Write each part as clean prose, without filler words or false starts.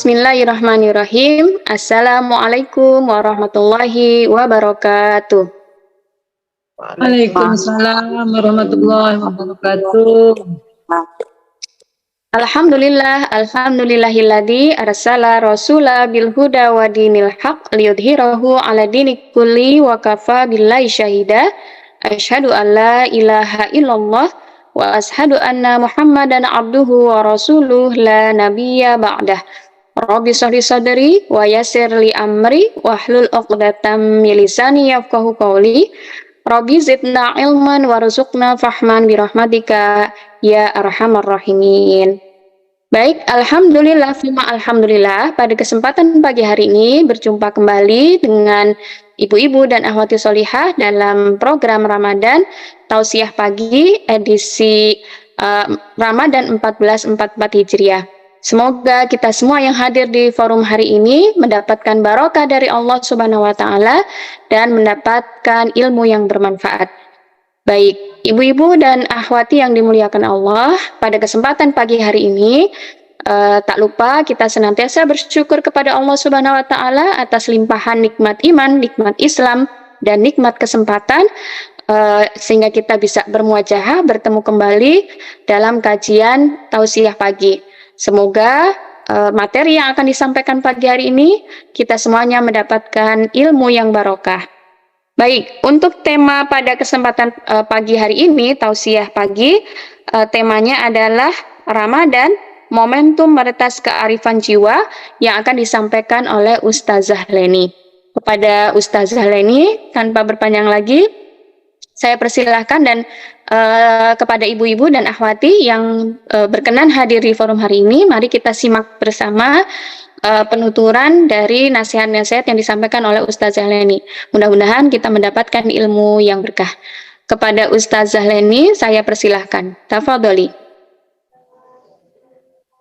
Bismillahirrahmanirrahim. Assalamualaikum warahmatullahi wabarakatuh. Waalaikumsalam warahmatullahi wabarakatuh. Alhamdulillahilladzi arsala rasula bil huda wa dinil haq liyudhhirahu ala dini kulli wa kafa billahi syahida. Asyhadu an la ilaha illallah wa asyhadu anna Muhammadan abduhu wa rasuluh la nabiyya ba'dah. Rabbi shrah sadri wa yassir li amri wahlul 'uqdatam min lisani yafqahu qawli. Rabbi zidna ilman warzuqna fahman birahmatika ya arhamar rahimin. Baik, alhamdulillah, alhamdulillah. Pada kesempatan pagi hari ini berjumpa kembali dengan ibu-ibu dan akhwati sholihah dalam program Ramadan Tausiah Pagi edisi Ramadan 1444 Hijriah. Semoga kita semua yang hadir di forum hari ini mendapatkan barokah dari Allah Subhanahu wa taala dan mendapatkan ilmu yang bermanfaat. Baik, ibu-ibu dan akhwati yang dimuliakan Allah, pada kesempatan pagi hari ini tak lupa kita senantiasa bersyukur kepada Allah Subhanahu wa taala atas limpahan nikmat iman, nikmat Islam dan nikmat kesempatan sehingga kita bisa bermuajahah bertemu kembali dalam kajian Tausiah Pagi. Semoga materi yang akan disampaikan pagi hari ini kita semuanya mendapatkan ilmu yang barokah. Baik, untuk tema pada kesempatan pagi hari ini, Tausiah Pagi, temanya adalah Ramadan, momentum meretas kearifan jiwa yang akan disampaikan oleh Ustazah Leni. Kepada Ustazah Leni, tanpa berpanjang lagi, saya persilahkan dan kepada ibu-ibu dan akhwati yang berkenan hadir di forum hari ini, mari kita simak bersama penuturan dari nasihat-nasihat yang disampaikan oleh Ustazah Leni. Mudah-mudahan kita mendapatkan ilmu yang berkah. Kepada Ustazah Leni, saya persilahkan. Tafadholi.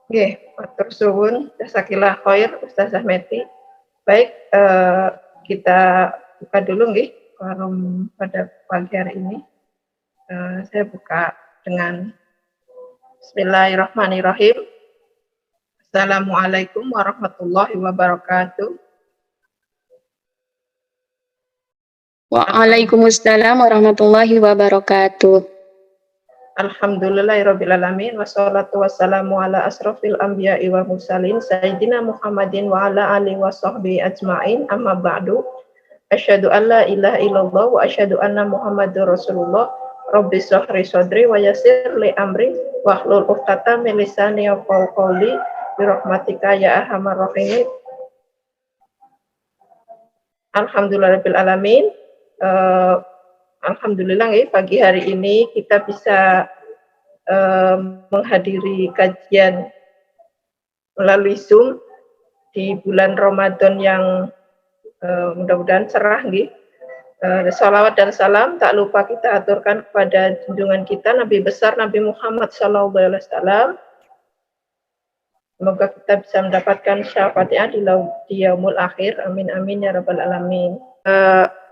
Nggih, matur suwun, jazakallahu khair Ustazah Meti. Baik, kita buka dulu nggih forum pada pagi hari ini. Saya buka dengan Bismillahirrahmanirrahim. Assalamualaikum warahmatullahi wabarakatuh. Waalaikumsalam warahmatullahi wabarakatuh. Alhamdulillahirrabbilalamin. Wassalatu wassalamu ala asrofil anbiya'i wa mursalin Sayyidina Muhammadin wa ala alihi wa sahbihi ajma'in. Amma ba'du. Asyhadu an la ilaha illallah wa asyhadu anna Muhammadur Rasulullah. Rabbi shrah sadri wa yassir li amri wahlul 'uqdatam min lisani yafqahu qawli birahmatika ya arhamar rahimin. Alhamdulillahirabbil alamin. Alhamdulillah pagi hari ini kita bisa menghadiri kajian melalui Zoom di bulan Ramadan yang mudah-mudahan cerah nggih. Salawat dan salam tak lupa kita aturkan kepada junjungan kita Nabi besar Nabi Muhammad SAW. Semoga kita bisa mendapatkan syafaatnya di yaumul akhir. Amin amin ya rabbal alamin.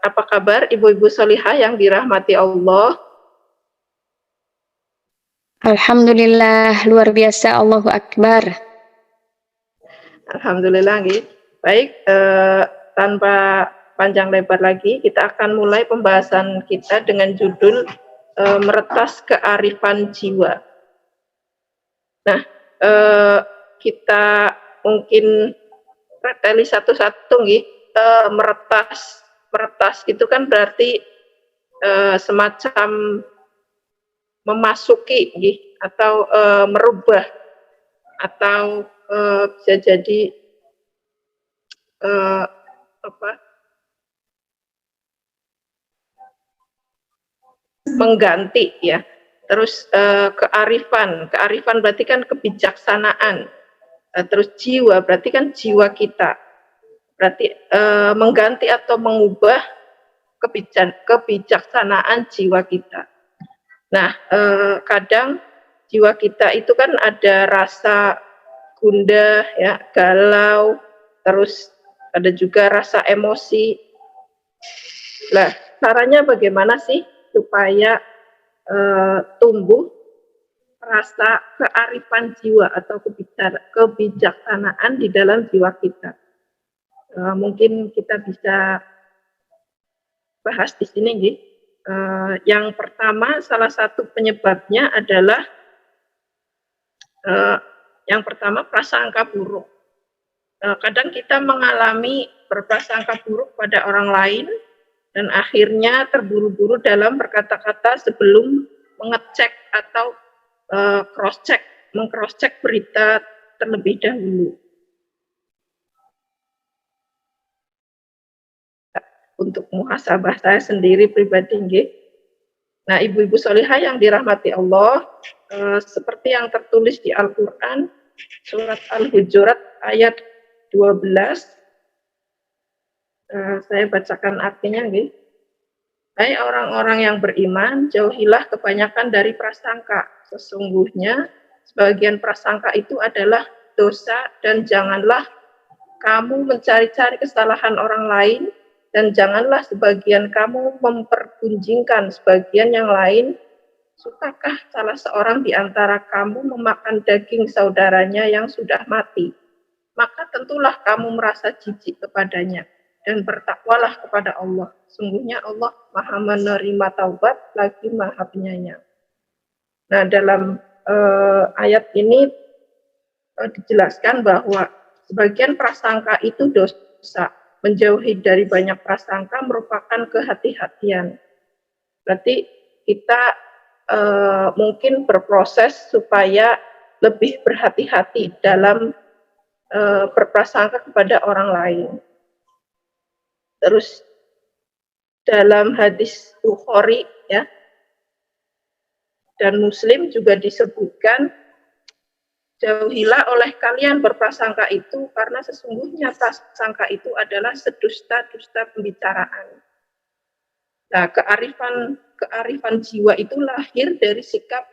Apa kabar ibu-ibu sholihah yang dirahmati Allah? Alhamdulillah, luar biasa, Allahu Akbar. Alhamdulillah nggih. Baik, tanpa panjang lebar lagi, kita akan mulai pembahasan kita dengan judul meretas kearifan jiwa. Nah, kita mungkin preteli satu-satu nggih. Meretas itu kan berarti semacam memasuki nggih, atau merubah, atau bisa jadi mengganti ya. Terus kearifan berarti kan kebijaksanaan. Terus jiwa berarti kan jiwa kita. Berarti mengganti atau mengubah kebijaksanaan jiwa kita. Nah, kadang jiwa kita itu kan ada rasa gundah ya, galau, terus ada juga rasa emosi. Nah, caranya bagaimana sih supaya tumbuh rasa kearifan jiwa atau kebijaksanaan di dalam jiwa kita. Mungkin kita bisa bahas di sini, Nggih. Yang pertama, salah satu penyebabnya adalah yang pertama prasangka buruk. Kadang kita mengalami berprasangka buruk pada orang lain dan akhirnya terburu-buru dalam berkata-kata sebelum mengecek atau mengcross-check berita terlebih dahulu. Untuk muhasabah saya sendiri pribadi, nggih. Nah, ibu-ibu solihah yang dirahmati Allah, seperti yang tertulis di Al-Quran, surat Al-Hujurat ayat 12, saya bacakan artinya, nggih. Hai orang-orang yang beriman, jauhilah kebanyakan dari prasangka. Sesungguhnya sebagian prasangka itu adalah dosa dan janganlah kamu mencari-cari kesalahan orang lain dan janganlah sebagian kamu mempergunjingkan sebagian yang lain. Sukakah salah seorang di antara kamu memakan daging saudaranya yang sudah mati? Maka tentulah kamu merasa jijik kepadanya dan bertakwalah kepada Allah. Sungguhnya Allah Maha menerima taubat lagi Maha penyayang. Nah, dalam ayat ini dijelaskan bahwa sebagian prasangka itu dosa. Menjauhi dari banyak prasangka merupakan kehati-hatian. Berarti kita mungkin berproses supaya lebih berhati-hati dalam berprasangka kepada orang lain. Terus dalam hadis Bukhari ya dan Muslim juga disebutkan, jauhilah oleh kalian berprasangka itu karena sesungguhnya prasangka itu adalah sedusta-dusta pembicaraan. Nah, kearifan jiwa itu lahir dari sikap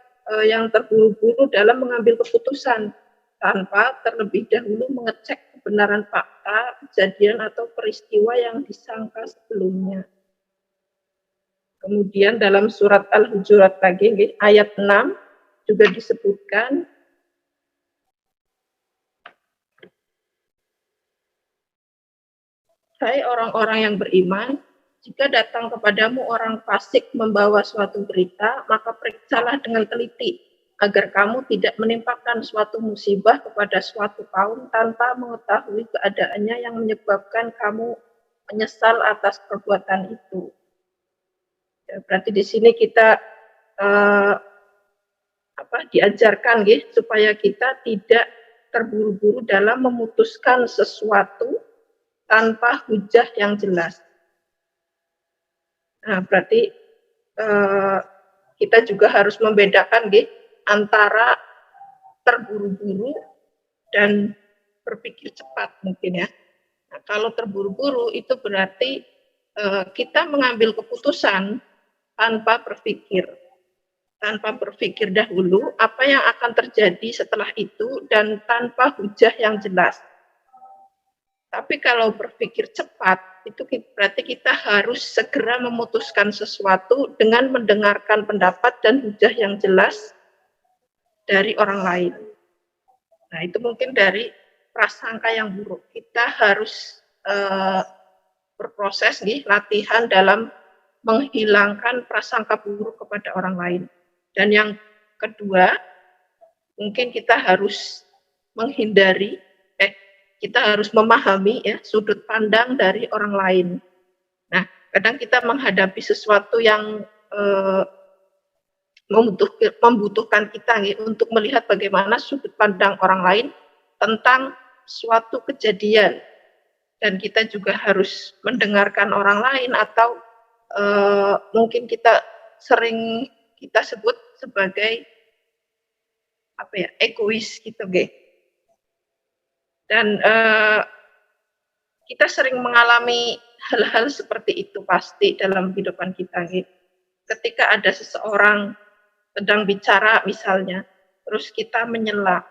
yang terburu-buru dalam mengambil keputusan tanpa terlebih dahulu mengecek kebenaran fakta, kejadian atau peristiwa yang disangka sebelumnya. Kemudian dalam surat Al-Hujurat lagi, ayat 6 juga disebutkan, hai orang-orang yang beriman, jika datang kepadamu orang fasik membawa suatu berita, maka periksalah dengan teliti, agar kamu tidak menimpakan suatu musibah kepada suatu kaum tanpa mengetahui keadaannya yang menyebabkan kamu menyesal atas perbuatan itu. Ya, berarti di sini kita diajarkan supaya kita tidak terburu-buru dalam memutuskan sesuatu tanpa hujah yang jelas. Nah, berarti kita juga harus membedakan antara terburu-buru dan berpikir cepat mungkin ya. Nah, kalau terburu-buru itu berarti kita mengambil keputusan tanpa berpikir dahulu apa yang akan terjadi setelah itu dan tanpa hujah yang jelas. Tapi kalau berpikir cepat, itu berarti kita harus segera memutuskan sesuatu dengan mendengarkan pendapat dan hujah yang jelas dari orang lain. Nah, itu mungkin dari prasangka yang buruk. Kita harus berproses latihan dalam menghilangkan prasangka buruk kepada orang lain. Dan yang kedua, mungkin kita harus kita harus memahami sudut pandang dari orang lain. Nah, kadang kita menghadapi sesuatu yang membutuhkan kita untuk melihat bagaimana sudut pandang orang lain tentang suatu kejadian. Dan kita juga harus mendengarkan orang lain atau mungkin kita sering kita sebut sebagai egois gitu, dan kita sering mengalami hal-hal seperti itu pasti dalam kehidupan kita, ketika ada seseorang sedang bicara misalnya, terus kita menyela,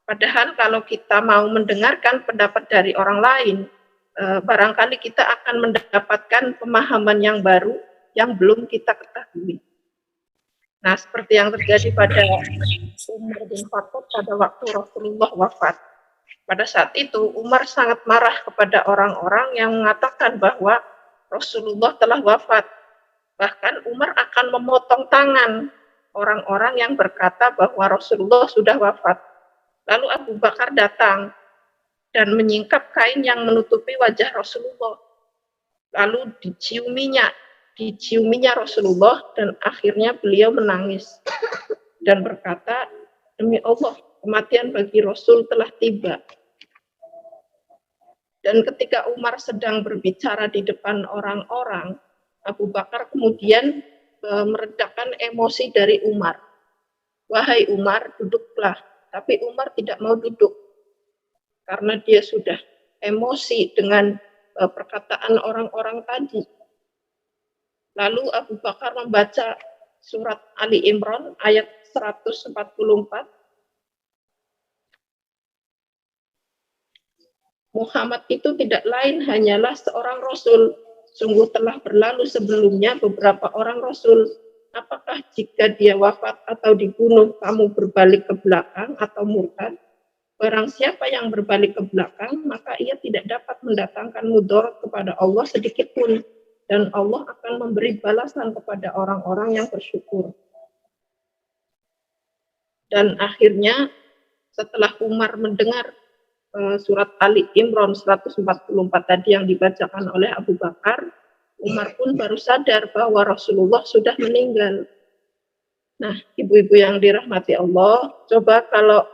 padahal kalau kita mau mendengarkan pendapat dari orang lain, barangkali kita akan mendapatkan pemahaman yang baru yang belum kita ketahui. Nah, seperti yang terjadi pada Umar bin Khattab pada waktu Rasulullah wafat. Pada saat itu Umar sangat marah kepada orang-orang yang mengatakan bahwa Rasulullah telah wafat. Bahkan Umar akan memotong tangan orang-orang yang berkata bahwa Rasulullah sudah wafat. Lalu Abu Bakar datang dan menyingkap kain yang menutupi wajah Rasulullah. Lalu diciuminya Rasulullah, dan akhirnya beliau menangis dan berkata, demi Allah, kematian bagi Rasul telah tiba. Dan ketika Umar sedang berbicara di depan orang-orang, Abu Bakar kemudian meredakan emosi dari Umar. Wahai Umar, duduklah. Tapi Umar tidak mau duduk karena dia sudah emosi dengan perkataan orang-orang tadi. Lalu Abu Bakar membaca surat Ali Imran ayat 144. Muhammad itu tidak lain hanyalah seorang rasul. Sungguh telah berlalu sebelumnya beberapa orang rasul. Apakah jika dia wafat atau dibunuh kamu berbalik ke belakang atau murtad? Barang siapa yang berbalik ke belakang, maka ia tidak dapat mendatangkan mudarat kepada Allah sedikit pun. Dan Allah akan memberi balasan kepada orang-orang yang bersyukur. Dan akhirnya setelah Umar mendengar surat Ali Imran 144 tadi yang dibacakan oleh Abu Bakar, Umar pun baru sadar bahwa Rasulullah sudah meninggal. Nah, ibu-ibu yang dirahmati Allah, coba kalau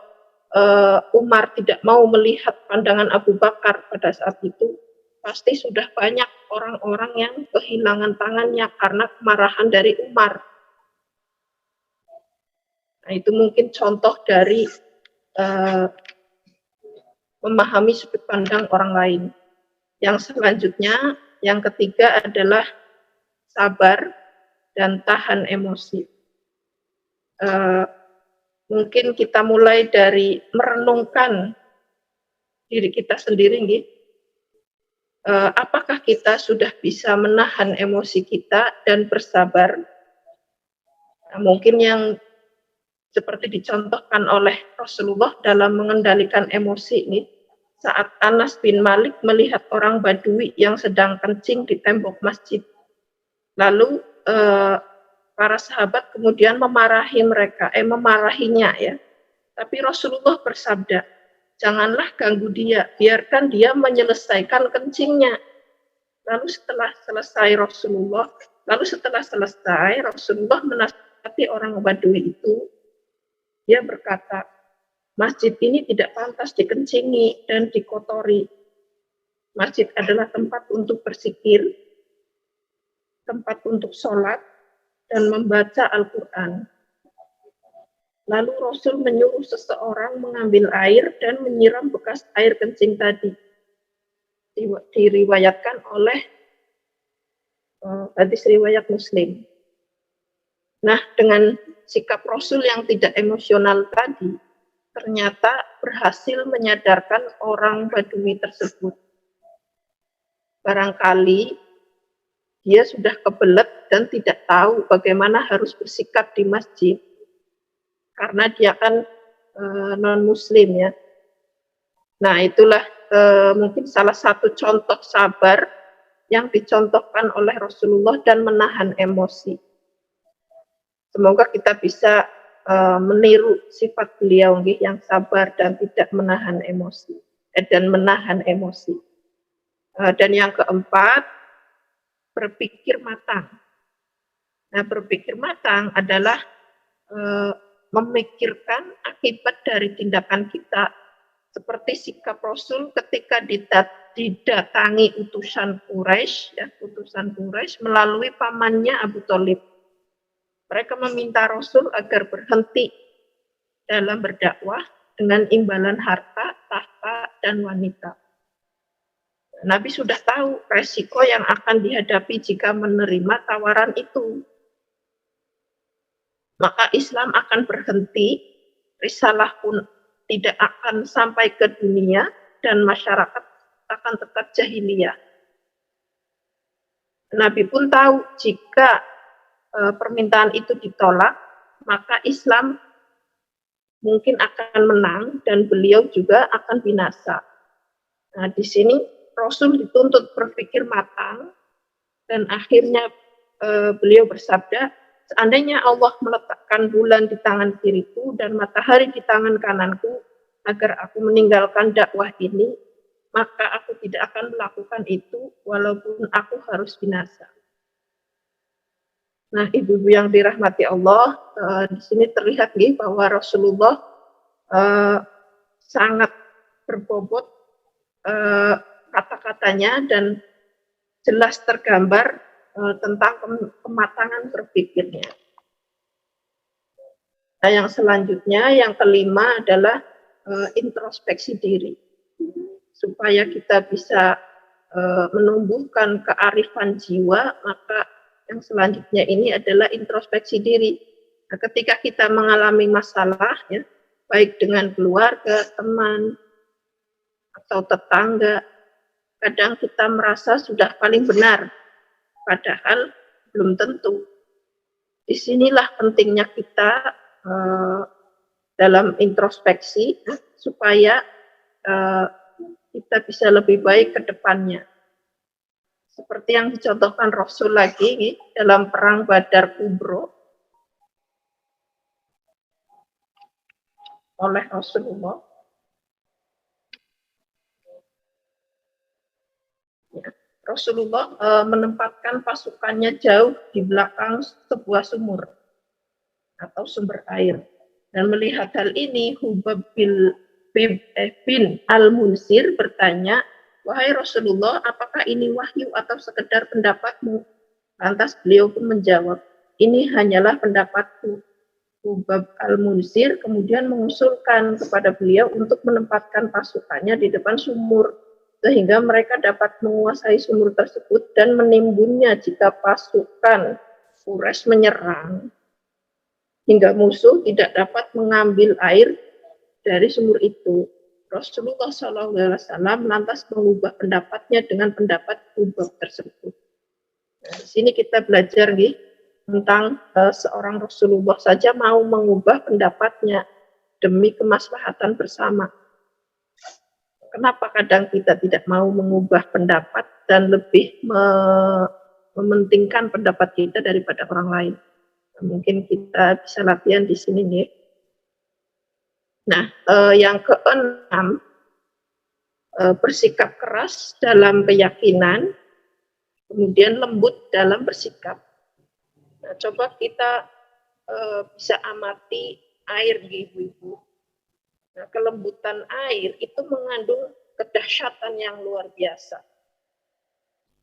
Umar tidak mau melihat pandangan Abu Bakar pada saat itu, pasti sudah banyak orang-orang yang kehilangan tangannya karena kemarahan dari Umar. Nah, itu mungkin contoh dari memahami sudut pandang orang lain. Yang selanjutnya, yang ketiga adalah sabar dan tahan emosi. Mungkin kita mulai dari merenungkan diri kita sendiri, nih. Apakah kita sudah bisa menahan emosi kita dan bersabar? Nah, mungkin yang seperti dicontohkan oleh Rasulullah dalam mengendalikan emosi ini, saat Anas bin Malik melihat orang Badui yang sedang kencing di tembok masjid. Lalu para sahabat kemudian memarahinya ya. Tapi Rasulullah bersabda, janganlah ganggu dia, biarkan dia menyelesaikan kencingnya. Lalu setelah selesai Rasulullah menasihati orang Badui itu, dia berkata, masjid ini tidak pantas dikencingi dan dikotori. Masjid adalah tempat untuk berzikir, tempat untuk sholat, dan membaca Al-Quran. Lalu Rasul menyuruh seseorang mengambil air dan menyiram bekas air kencing tadi. Diriwayatkan oleh hadis riwayat Muslim. Nah, dengan sikap Rasul yang tidak emosional tadi, ternyata berhasil menyadarkan orang Badui tersebut. Barangkali dia sudah kebelet dan tidak tahu bagaimana harus bersikap di masjid, karena dia kan non-muslim ya. Nah, itulah mungkin salah satu contoh sabar yang dicontohkan oleh Rasulullah dan menahan emosi. Semoga kita bisa meniru sifat beliau yang sabar dan tidak menahan emosi dan yang keempat, berpikir matang. Nah, berpikir matang adalah memikirkan akibat dari tindakan kita, seperti sikap Rasul ketika didatangi utusan Quraisy melalui pamannya Abu Thalib. Mereka meminta Rasul agar berhenti dalam berdakwah dengan imbalan harta, tahta, dan wanita. Nabi sudah tahu resiko yang akan dihadapi jika menerima tawaran itu. Maka Islam akan berhenti, risalah pun tidak akan sampai ke dunia, dan masyarakat akan tetap jahiliyah. Nabi pun tahu jika permintaan itu ditolak, maka Islam mungkin akan menang dan beliau juga akan binasa. Nah, di sini Rasul dituntut berpikir matang dan akhirnya beliau bersabda, seandainya Allah meletakkan bulan di tangan kiriku dan matahari di tangan kananku agar aku meninggalkan dakwah ini, maka aku tidak akan melakukan itu walaupun aku harus binasa. Nah, ibu-ibu yang dirahmati Allah, di sini terlihat bahwa Rasulullah sangat berbobot kata-katanya dan jelas tergambar tentang kematangan berpikirnya. Nah, yang selanjutnya, yang kelima adalah introspeksi diri. Supaya kita bisa menumbuhkan kearifan jiwa, maka yang selanjutnya ini adalah introspeksi diri. Nah, ketika kita mengalami masalah, ya, baik dengan keluarga, teman, atau tetangga, kadang kita merasa sudah paling benar, padahal belum tentu. Disinilah pentingnya kita dalam introspeksi supaya kita bisa lebih baik ke depannya. Seperti yang dicontohkan Rasul lagi dalam perang Badar Kubro oleh Rasulullah. Ya, Rasulullah menempatkan pasukannya jauh di belakang sebuah sumur atau sumber air. Dan melihat hal ini, Hubab bin Al-Munsir bertanya, wahai Rasulullah, apakah ini wahyu atau sekedar pendapatmu? Lantas beliau pun menjawab, ini hanyalah pendapatku. Hubab Al-Munsir kemudian mengusulkan kepada beliau untuk menempatkan pasukannya di depan sumur, sehingga mereka dapat menguasai sumur tersebut dan menimbunnya jika pasukan Quraisy menyerang, hingga musuh tidak dapat mengambil air dari sumur itu. Rasulullah SAW lantas mengubah pendapatnya dengan pendapat Hubab tersebut. Nah, di sini kita belajar tentang seorang Rasulullah saja mau mengubah pendapatnya demi kemaslahatan bersama. Kenapa kadang kita tidak mau mengubah pendapat dan lebih mementingkan pendapat kita daripada orang lain? Mungkin kita bisa latihan di sini nih. Nah, yang keenam, bersikap keras dalam keyakinan, kemudian lembut dalam bersikap. Nah, coba kita bisa amati air, ibu-ibu. Nah, kelembutan air itu mengandung kedahsyatan yang luar biasa.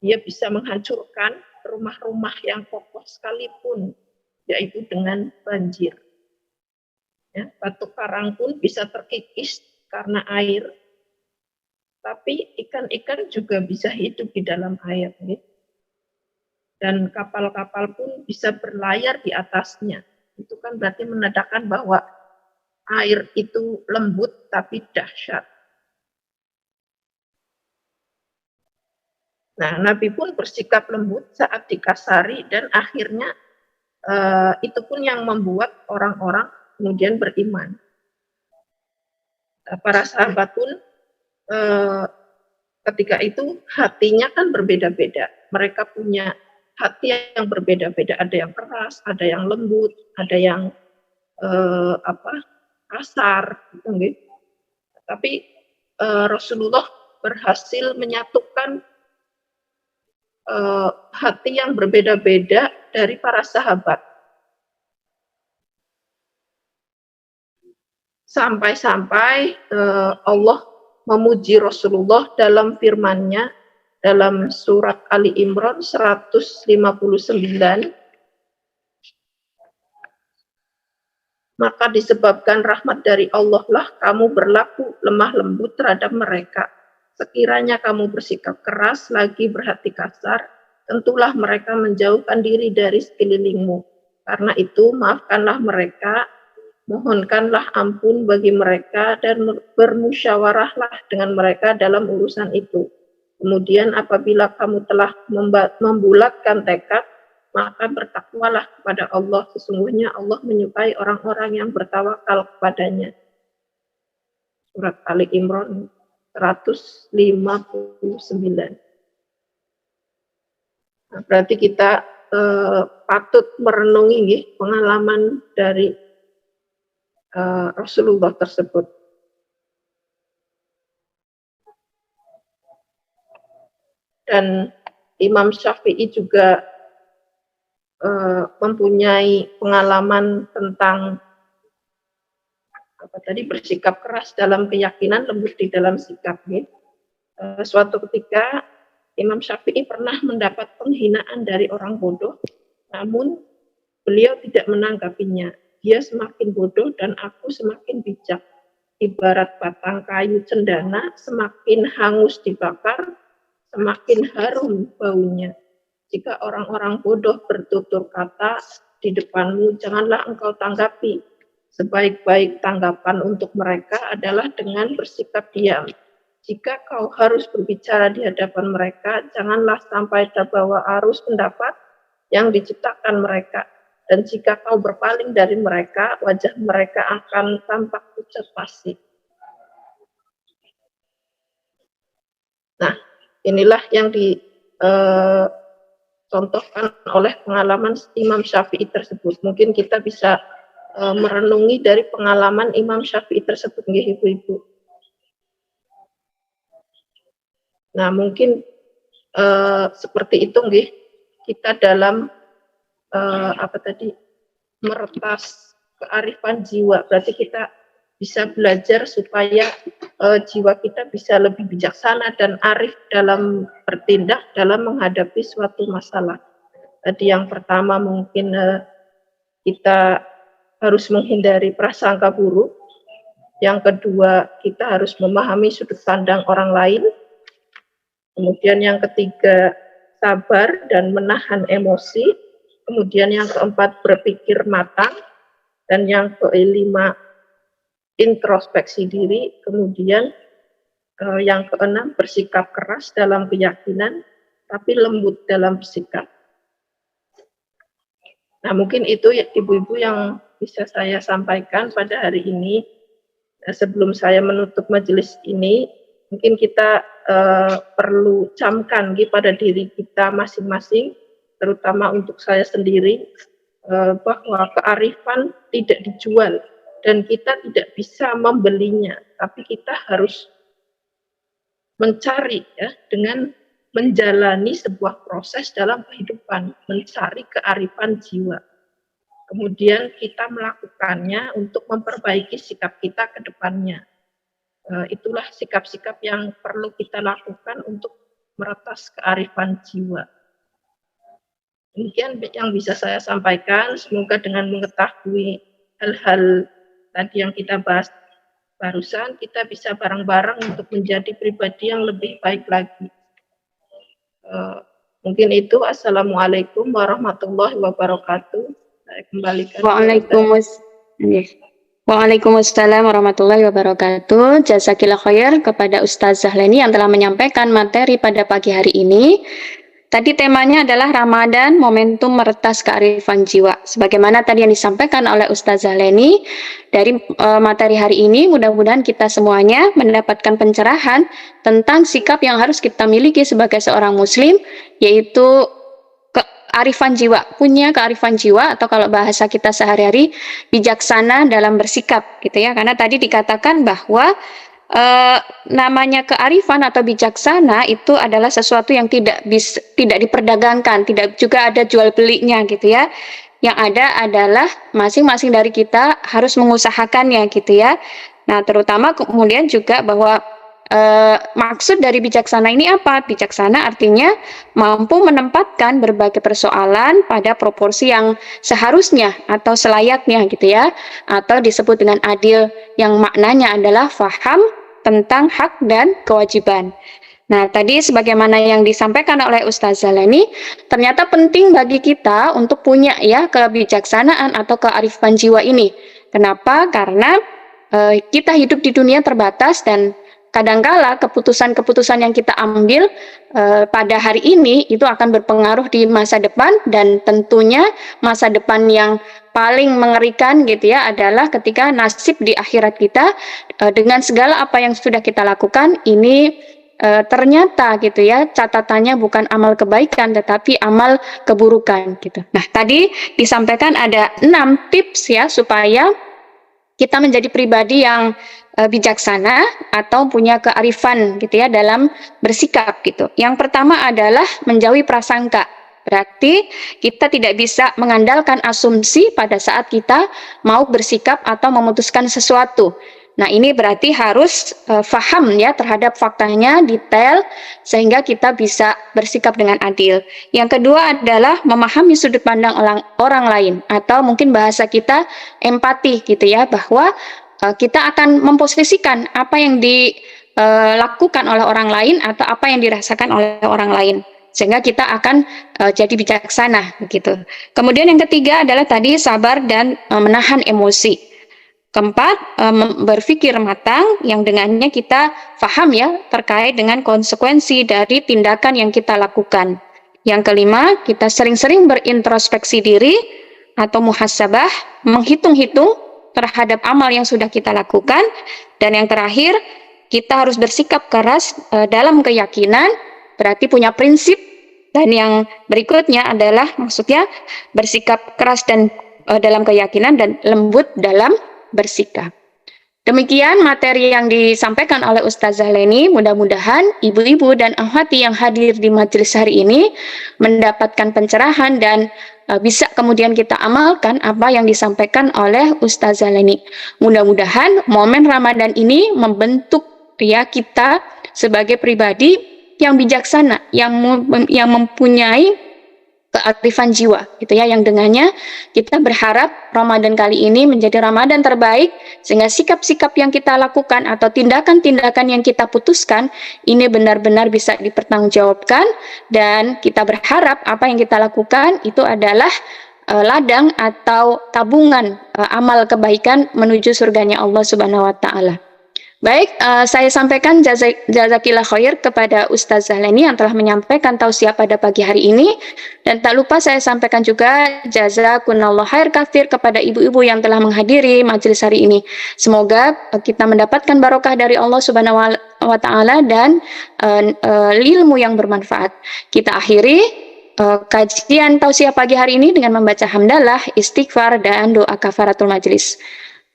Dia bisa menghancurkan rumah-rumah yang kokoh sekalipun, yaitu dengan banjir. Ya, batu karang pun bisa terkikis karena air, tapi ikan-ikan juga bisa hidup di dalam air. Dan kapal-kapal pun bisa berlayar di atasnya. Itu kan berarti menandakan bahwa air itu lembut tapi dahsyat. Nah, Nabi pun bersikap lembut saat dikasari dan akhirnya itu pun yang membuat orang-orang kemudian beriman. Para sahabat pun ketika itu hatinya kan berbeda-beda. Mereka punya hati yang berbeda-beda. Ada yang keras, ada yang lembut, ada yang kasar. Gitu. Tapi Rasulullah berhasil menyatukan hati yang berbeda-beda dari para sahabat. Sampai-sampai Allah memuji Rasulullah dalam firman-Nya dalam surat Ali Imran 159. Maka disebabkan rahmat dari Allah lah kamu berlaku lemah lembut terhadap mereka. Sekiranya kamu bersikap keras lagi berhati kasar, tentulah mereka menjauhkan diri dari sekelilingmu. Karena itu maafkanlah mereka, mohonkanlah ampun bagi mereka dan bermusyawarahlah dengan mereka dalam urusan itu. Kemudian apabila kamu telah membulatkan tekad, maka bertakwalah kepada Allah, sesungguhnya Allah menyukai orang-orang yang bertawakal kepadanya. Surat Ali Imran 159. Nah, berarti kita patut merenungi pengalaman dari Rasulullah tersebut. Dan Imam Syafi'i juga mempunyai pengalaman tentang bersikap keras dalam keyakinan, lembut di dalam sikapnya. Suatu ketika Imam Syafi'i pernah mendapat penghinaan dari orang bodoh, namun beliau tidak menanggapinya. Dia semakin bodoh dan aku semakin bijak. Ibarat batang kayu cendana, semakin hangus dibakar, semakin harum baunya. Jika orang-orang bodoh bertutur kata di depanmu, janganlah engkau tanggapi. Sebaik-baik tanggapan untuk mereka adalah dengan bersikap diam. Jika kau harus berbicara di hadapan mereka, janganlah sampai terbawa arus pendapat yang diciptakan mereka. Dan jika kau berpaling dari mereka, wajah mereka akan tampak pucat pasi. Nah, inilah yang dicontohkan oleh pengalaman Imam Syafi'i tersebut. Mungkin kita bisa merenungi dari pengalaman Imam Syafi'i tersebut, nggih ibu-ibu. Nah, mungkin seperti itu nggih, kita dalam meretas kearifan jiwa. Berarti kita bisa belajar supaya jiwa kita bisa lebih bijaksana dan arif dalam bertindak dalam menghadapi suatu masalah. Tadi yang pertama mungkin kita harus menghindari prasangka buruk. Yang kedua, kita harus memahami sudut pandang orang lain. Kemudian yang ketiga, sabar dan menahan emosi. Kemudian yang keempat, berpikir matang. Dan yang kelima, introspeksi diri. Kemudian yang keenam, bersikap keras dalam keyakinan, tapi lembut dalam bersikap. Nah, mungkin itu ya, ibu-ibu yang bisa saya sampaikan pada hari ini. Sebelum saya menutup majelis ini, mungkin kita perlu camkan pada diri kita masing-masing, terutama untuk saya sendiri, bahwa kearifan tidak dijual dan kita tidak bisa membelinya, tapi kita harus mencari ya, dengan menjalani sebuah proses dalam kehidupan, mencari kearifan jiwa. Kemudian kita melakukannya untuk memperbaiki sikap kita ke depannya. Itulah sikap-sikap yang perlu kita lakukan untuk meretas kearifan jiwa. Demikian yang bisa saya sampaikan. Semoga dengan mengetahui hal-hal tadi yang kita bahas barusan, kita bisa bareng-bareng untuk menjadi pribadi yang lebih baik lagi. Mungkin itu. Assalamualaikum warahmatullahi wabarakatuh. Saya kembalikan. Waalaikumsalam warahmatullahi wabarakatuh. Jazakillah khair kepada Ustazah Leni yang telah menyampaikan materi pada pagi hari ini. Tadi temanya adalah Ramadan, momentum meretas kearifan jiwa. Sebagaimana tadi yang disampaikan oleh Ustazah Leni, dari materi hari ini mudah-mudahan kita semuanya mendapatkan pencerahan tentang sikap yang harus kita miliki sebagai seorang muslim, yaitu kearifan jiwa, punya kearifan jiwa, atau kalau bahasa kita sehari-hari bijaksana dalam bersikap gitu ya. Karena tadi dikatakan bahwa namanya kearifan atau bijaksana itu adalah sesuatu yang tidak diperdagangkan, tidak juga ada jual belinya gitu ya. Yang ada adalah masing-masing dari kita harus mengusahakannya gitu ya. Nah, terutama kemudian juga bahwa maksud dari bijaksana ini apa? Bijaksana artinya mampu menempatkan berbagai persoalan pada proporsi yang seharusnya atau selayaknya gitu ya, atau disebut dengan adil, yang maknanya adalah faham tentang hak dan kewajiban. Nah, tadi sebagaimana yang disampaikan oleh Ustazah Leni, ternyata penting bagi kita untuk punya ya kebijaksanaan atau kearifan jiwa ini. Kenapa? Karena kita hidup di dunia terbatas dan kadangkala keputusan-keputusan yang kita ambil pada hari ini itu akan berpengaruh di masa depan, dan tentunya masa depan yang paling mengerikan gitu ya adalah ketika nasib di akhirat kita dengan segala apa yang sudah kita lakukan ini ternyata gitu ya catatannya bukan amal kebaikan tetapi amal keburukan gitu. Nah, tadi disampaikan ada 6 tips ya supaya kita menjadi pribadi yang bijaksana atau punya kearifan gitu ya dalam bersikap gitu. Yang pertama adalah menjauhi prasangka. Berarti kita tidak bisa mengandalkan asumsi pada saat kita mau bersikap atau memutuskan sesuatu. Nah, ini berarti harus paham ya terhadap faktanya, detail, sehingga kita bisa bersikap dengan adil. Yang kedua adalah memahami sudut pandang orang lain, atau mungkin bahasa kita empati gitu ya, bahwa kita akan memposisikan apa yang dilakukan oleh orang lain atau apa yang dirasakan oleh orang lain, sehingga kita akan jadi bijaksana begitu. Kemudian yang ketiga adalah tadi sabar dan menahan emosi. Keempat, berpikir matang yang dengannya kita paham ya terkait dengan konsekuensi dari tindakan yang kita lakukan. Yang kelima, kita sering-sering berintrospeksi diri atau muhasabah, menghitung-hitung terhadap amal yang sudah kita lakukan. Dan yang terakhir, kita harus bersikap keras dalam keyakinan, berarti punya prinsip. Dan yang berikutnya adalah maksudnya bersikap keras dan dalam keyakinan dan lembut dalam bersikap. Demikian materi yang disampaikan oleh Ustazah Leni. Mudah-mudahan ibu-ibu dan akhwati yang hadir di majelis hari ini mendapatkan pencerahan dan bisa kemudian kita amalkan apa yang disampaikan oleh Ustazah Leni. Mudah-mudahan momen Ramadan ini membentuk ya kita sebagai pribadi yang bijaksana, yang mempunyai kearifan jiwa gitu ya, yang dengannya kita berharap Ramadan kali ini menjadi Ramadan terbaik, sehingga sikap-sikap yang kita lakukan atau tindakan-tindakan yang kita putuskan ini benar-benar bisa dipertanggungjawabkan, dan kita berharap apa yang kita lakukan itu adalah ladang atau tabungan amal kebaikan menuju surganya Allah Subhanahu wa taala. Baik, saya sampaikan jazakillah khair kepada Ustazah Leni yang telah menyampaikan tausiah pada pagi hari ini, dan tak lupa saya sampaikan juga jazakunallah khair kafir kepada ibu-ibu yang telah menghadiri majelis hari ini. Semoga kita mendapatkan barokah dari Allah Subhanahu wa taala dan ilmu yang bermanfaat. Kita akhiri kajian tausiah pagi hari ini dengan membaca hamdalah, istighfar, dan doa kafaratul majelis.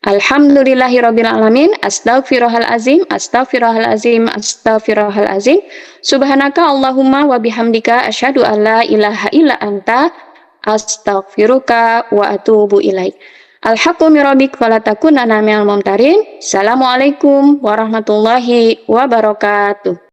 Alhamdulillahirabbil alamin, astaghfirullahalazim, astaghfirullahalazim, astaghfirullahalazim. Subhanaka Allahumma wa bihamdika asyhadu an la ilaha illa anta astaghfiruka wa atubu ilaik. Alhaqqu min rabbik fala takunanna minal mumtarin. Assalamualaikum warahmatullahi wabarakatuh.